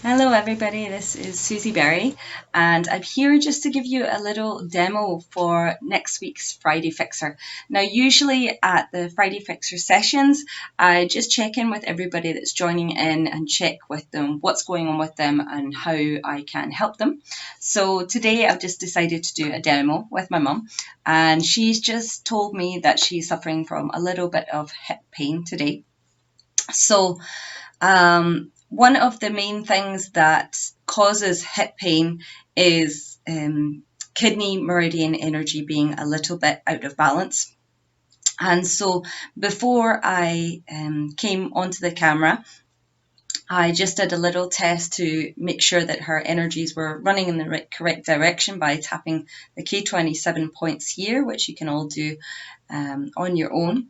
Hello everybody, this is Susie Berry and I'm here just to give you a little demo for next week's Friday Fixer. Now usually at the Friday Fixer sessions I just check in with everybody that's joining in and check with them what's going on with them and how I can help them. So today I've just decided to do a demo with my mum, and she's just told me that she's suffering from a little bit of hip pain today. So one of the main things that causes hip pain is kidney meridian energy being a little bit out of balance. And so before I came onto the camera, I just did a little test to make sure that her energies were running in the correct direction by tapping the K27 points here, which you can all do on your own.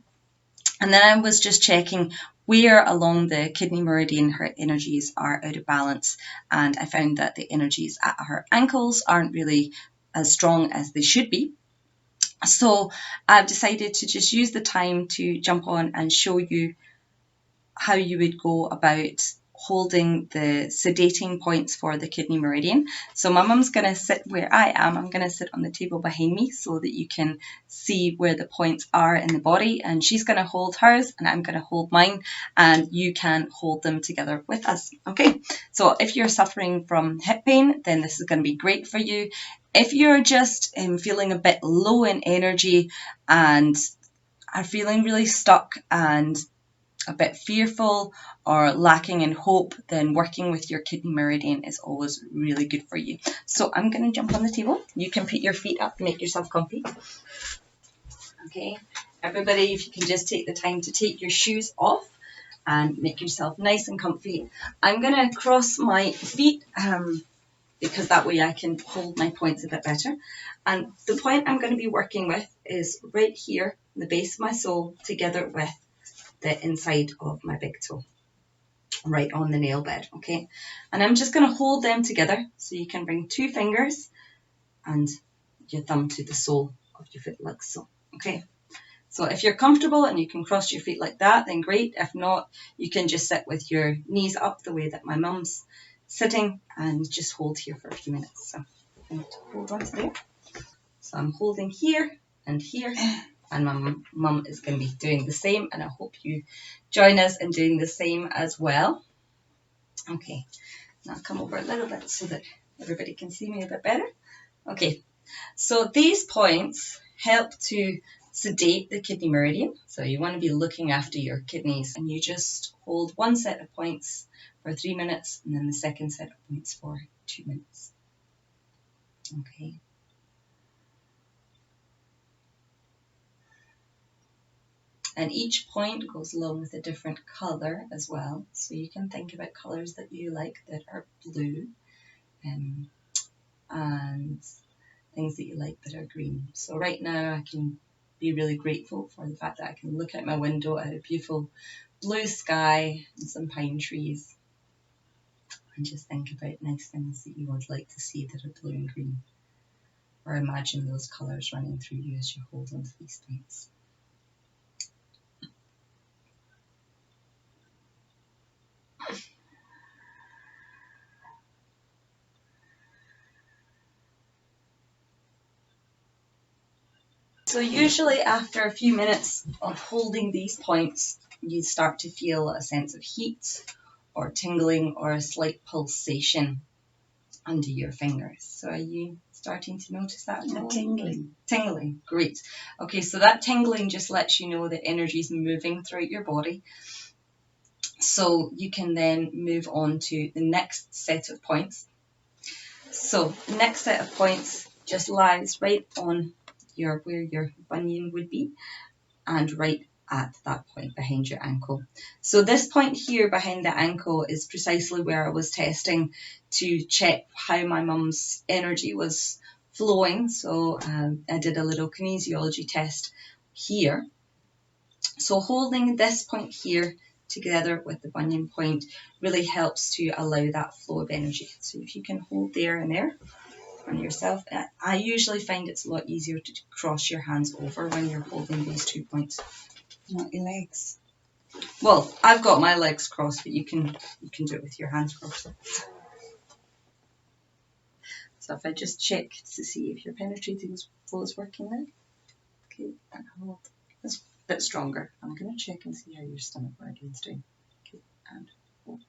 And then I was just checking where along the kidney meridian her energies are out of balance, and I found that the energies at her ankles aren't really as strong as they should be. So I've decided to just use the time to jump on and show you how you would go about holding the sedating points for the kidney meridian. So my mum's going to sit where I am. I'm going to sit on the table behind me so that you can see where the points are in the body, and she's going to hold hers and I'm going to hold mine, and you can hold them together with us. Okay, so if you're suffering from hip pain, then this is going to be great for you. If you're just feeling a bit low in energy and are feeling really stuck and a bit fearful or lacking in hope, then working with your kidney meridian is always really good for you. So I'm going to jump on the table. You can put your feet up, make yourself comfy. Okay, everybody, if you can just take the time to take your shoes off and make yourself nice and comfy. I'm going to cross my feet because that way I can hold my points a bit better. And the point I'm going to be working with is right here, the base of my sole, together with the inside of my big toe, right on the nail bed. Okay, and I'm just going to hold them together, so you can bring 2 fingers and your thumb to the sole of your foot like so. Okay, so if you're comfortable and you can cross your feet like that, then great. If not, you can just sit with your knees up the way that my mum's sitting and just hold here for a few minutes. So I'm going to hold on to there. So I'm holding here and here, and my mum is going to be doing the same, and I hope you join us in doing the same as well. Okay, now come over a little bit so that everybody can see me a bit better. Okay, so these points help to sedate the kidney meridian. So you want to be looking after your kidneys, and you just hold one set of points for 3 minutes and then the second set of points for 2 minutes. Okay. And each point goes along with a different colour as well. So you can think about colours that you like that are blue, and things that you like that are green. So right now I can be really grateful for the fact that I can look out my window at a beautiful blue sky and some pine trees, and just think about nice things that you would like to see that are blue and green. Or imagine those colours running through you as you hold onto these points. So usually after a few minutes of holding these points, you start to feel a sense of heat or tingling or a slight pulsation under your fingers. So are you starting to notice that? Tingling. Tingling, great. Okay, so that tingling just lets you know that energy is moving throughout your body. So you can then move on to the next set of points. So the next set of points just lies right on where your bunion would be, and right at that point behind your ankle. So this point here behind the ankle is precisely where I was testing to check how my mum's energy was flowing. So I did a little kinesiology test here. So holding this point here together with the bunion point really helps to allow that flow of energy. So if you can hold there and there on yourself. I usually find it's a lot easier to cross your hands over when you're holding these 2 points. Not your legs. Well, I've got my legs crossed, but you can do it with your hands crossed. So if I just check to see if your penetrating flow is working there. Okay, and hold. That's a bit stronger. I'm going to check and see how your stomach meridian is doing. Okay, and hold.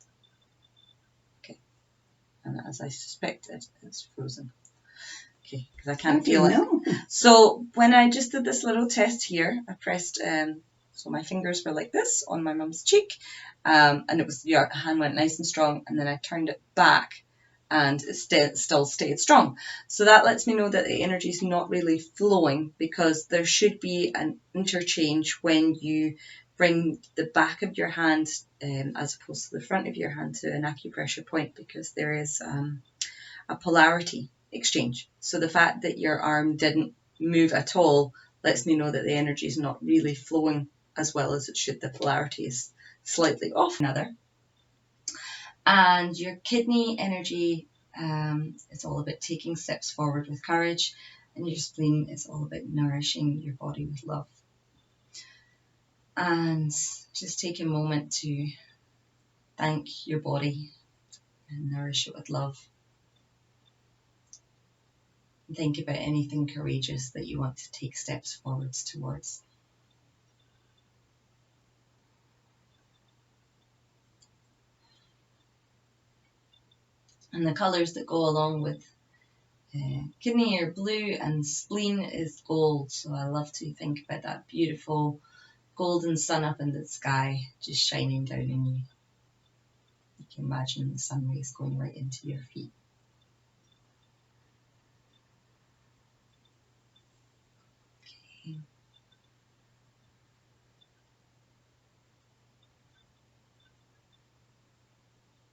Okay, and as I suspected, it's frozen. Okay, because I can't feel it. So when I just did this little test here, I pressed, so my fingers were like this on my mum's cheek, and it was, your hand went nice and strong, and then I turned it back, and it still stayed strong. So that lets me know that the energy is not really flowing, because there should be an interchange when you bring the back of your hand, as opposed to the front of your hand, to an acupressure point, because there is a polarity exchange. So the fact that your arm didn't move at all lets me know that the energy is not really flowing as well as it should. The polarity is slightly off another. And your kidney energy is all about taking steps forward with courage, and your spleen is all about nourishing your body with love. And just take a moment to thank your body and nourish it with love. Think about anything courageous that you want to take steps forwards towards. And the colours that go along with kidney are blue, and spleen is gold. So I love to think about that beautiful golden sun up in the sky just shining down on you. You can imagine the sun rays going right into your feet. Okay.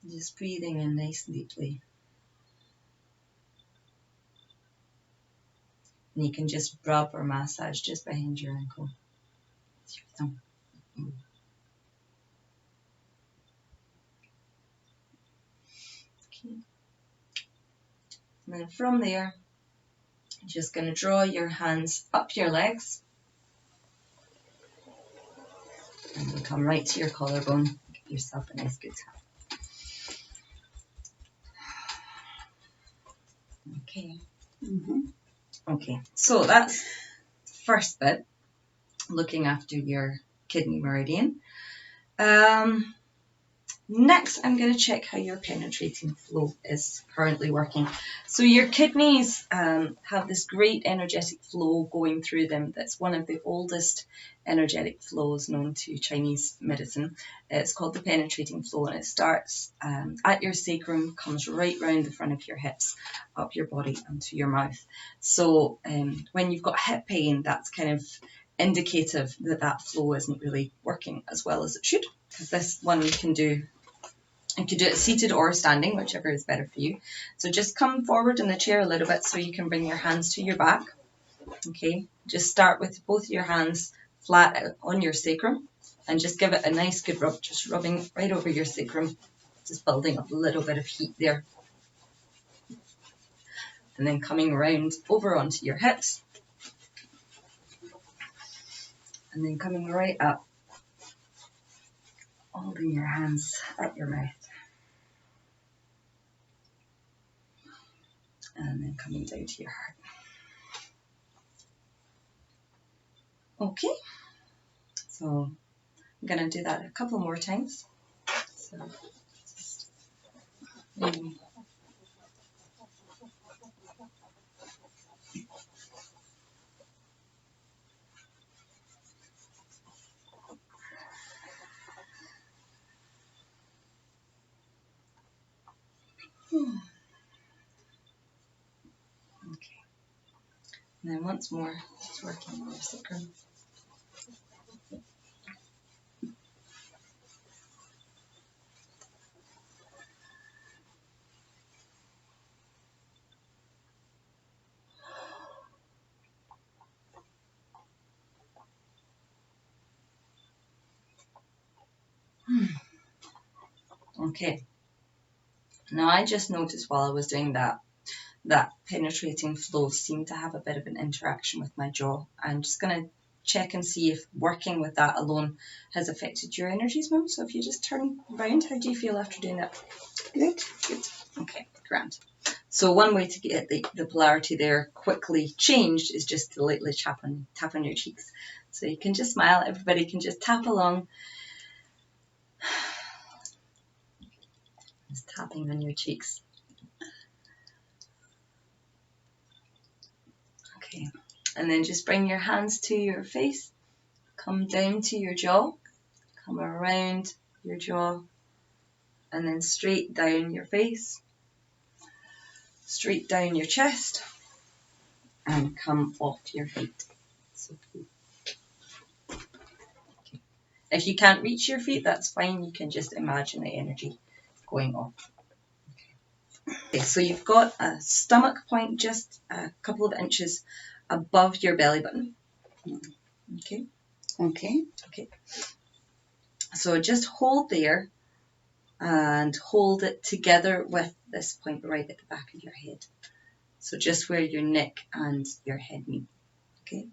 Just breathing in nice and deeply. And you can just rub or massage just behind your ankle with your thumb. Okay. And then from there, you're just going to draw your hands up your legs and then come right to your collarbone. Give yourself a nice good tap. Okay. Okay, so that's the first bit, looking after your kidney meridian. Next, I'm going to check how your penetrating flow is currently working. So your kidneys have this great energetic flow going through them. That's one of the oldest energetic flows known to Chinese medicine. It's called the penetrating flow, and it starts at your sacrum, comes right round the front of your hips, up your body and to your mouth. So when you've got hip pain, that's kind of indicative that that flow isn't really working as well as it should. Because this one you can do it seated or standing, whichever is better for you. So just come forward in the chair a little bit so you can bring your hands to your back. Okay, just start with both your hands flat on your sacrum and just give it a nice good rub, just rubbing right over your sacrum, just building up a little bit of heat there. And then coming around over onto your hips. And then coming right up, holding your hands at your mouth. And then coming down to your heart. Okay, so I'm going to do that a couple more times. So just okay. And then once more, just working on your sacrum. Okay. Now I just noticed while I was doing that penetrating flow seemed to have a bit of an interaction with my jaw. I'm just going to check and see if working with that alone has affected your energies, Mum. So if you just turn around, how do you feel after doing that? Good. Good. Okay, grand. So one way to get the polarity there quickly changed is just to lightly tap on your cheeks. So you can just smile. Everybody can just tap along. Just tapping on your cheeks. Okay. And then just bring your hands to your face. Come down to your jaw. Come around your jaw. And then straight down your face. Straight down your chest. And come off your feet. So, okay. If you can't reach your feet, that's fine. You can just imagine the energy going off. Okay, so you've got a stomach point just a couple of inches above your belly button. Okay. Okay. Okay. So just hold there and hold it together with this point right at the back of your head. So just where your neck and your head meet. Okay.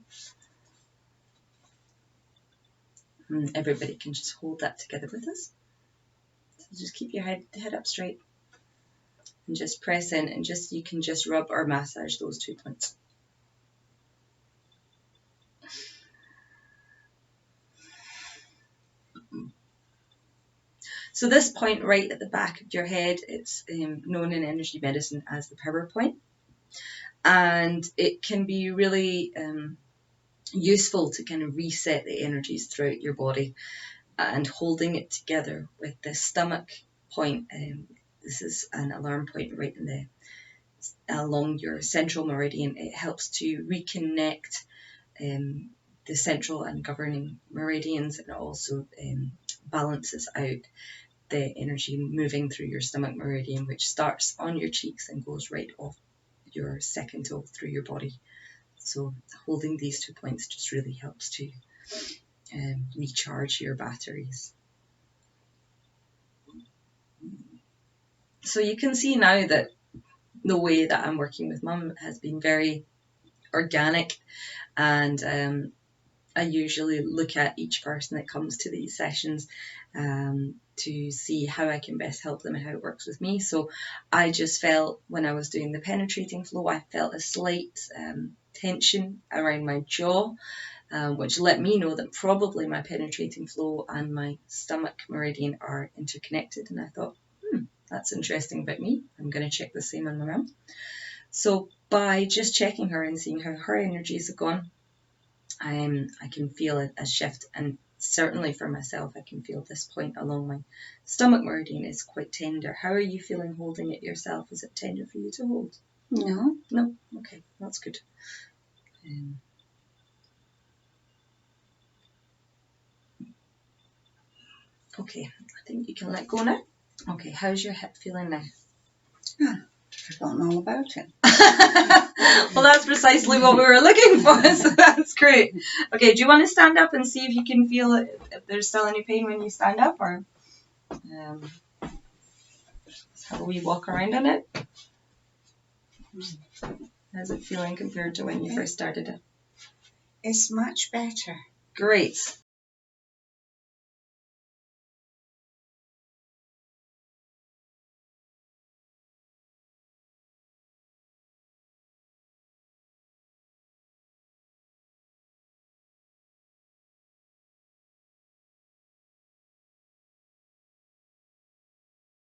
And everybody can just hold that together with us. So just keep your head up straight and just press in, and just you can just rub or massage those 2 points. So this point right at the back of your head, it's known in energy medicine as the power point. And it can be really useful to kind of reset the energies throughout your body, and holding it together with the stomach point. This is an alarm point right in along your central meridian. It helps to reconnect the central and governing meridians, and also balances out the energy moving through your stomach meridian, which starts on your cheeks and goes right off your second toe through your body. So holding these 2 points just really helps to recharge your batteries. So you can see now that the way that I'm working with Mum has been very organic, and I usually look at each person that comes to these sessions to see how I can best help them and how it works with me. So I just felt when I was doing the penetrating flow, I felt a slight tension around my jaw, which let me know that probably my penetrating flow and my stomach meridian are interconnected. And I thought, that's interesting about me. I'm going to check the same on my mum. So by just checking her and seeing how her energies have gone, I can feel a shift, and certainly for myself, I can feel this point along my stomach meridian is quite tender. How are you feeling holding it yourself? Is it tender for you to hold? No. No? Okay, that's good. Okay, I think you can let go now. Okay, how's your hip feeling now? I've forgotten all about it. Well, that's precisely what we were looking for, so that's great. Okay, do you want to stand up and see if you can feel it, if there's still any pain when you stand up, or how we walk around in it? How's it feeling compared to when you first started it? It's much better. Great.